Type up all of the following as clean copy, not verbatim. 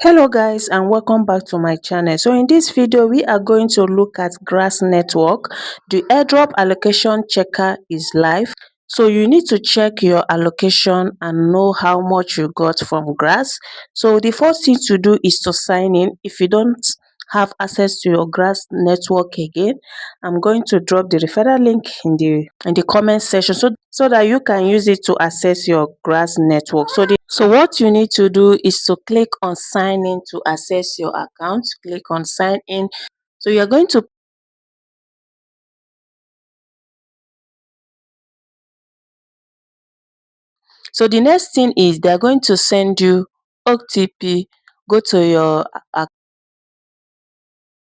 Hello guys, and welcome back to my channel. So in this video we are going to look at Grass network. The airdrop allocation checker is live, so you need to check your allocation and know how much you got from Grass. So the first thing to do is to sign in. If you don't have access to your Grass network again, I'm going to drop the referral link in the comment section so that you can use it to access your Grass network. So what you need to do is to click on sign in to access your account. Click on sign in. So you're going to so the next thing is they're going to send you OTP. Go to your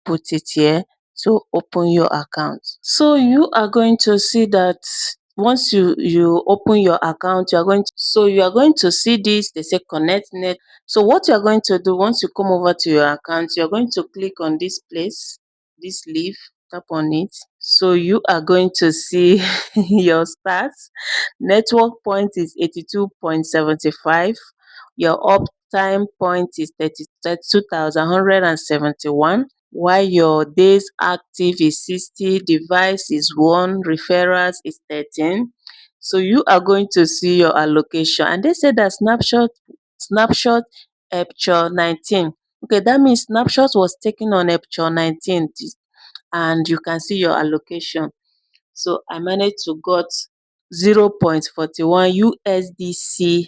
put it here to open your account. So you are going to see that once you open your account, you are going to see this. They say connect net. So what you are going to do, once you come over to your account, you're going to click on this place, this leaf, tap on it. So you are going to see your stats. Network point is 82.75. Your uptime point is 32,171, while your days active is 60, device is 1, referrals is 13. So you are going to see your allocation, and they said that snapshot April 19. Okay, that means snapshot was taken on April 19th, and you can see your allocation. So I managed to got 0.41 USDC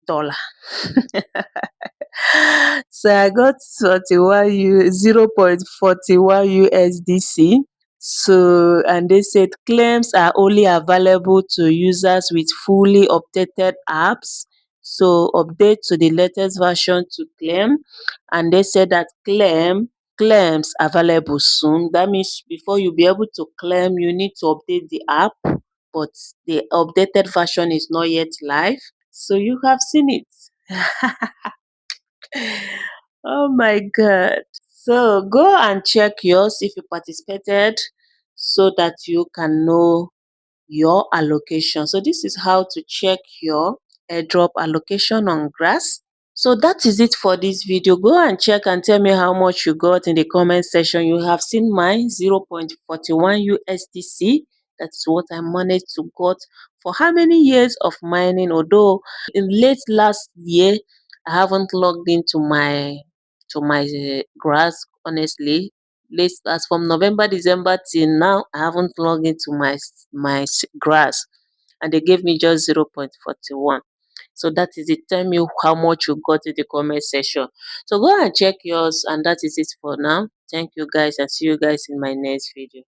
dollar. So I got 0.41 USDC. So, and they said claims are only available to users with fully updated apps. So update to the latest version to claim. And they said that claims available soon. That means before you be able to claim, you need to update the app, but the updated version is not yet live. So you have seen it. Oh my God. So go and check yours if you participated so that you can know your allocation. So this is how to check your airdrop allocation on Grass. So that is it for this video. Go and check and tell me how much you got in the comment section. You have seen mine, 0.41 USDC. That's what I managed to got for how many years of mining. Although in late last year, I haven't logged into my Grass, honestly. Late as from November, December till now, I haven't logged into my Grass, and they gave me just 0.41. So that is it. Tell me how much you got in the comment section. So go and check yours, and that is it for now. Thank you guys, and see you guys in my next video.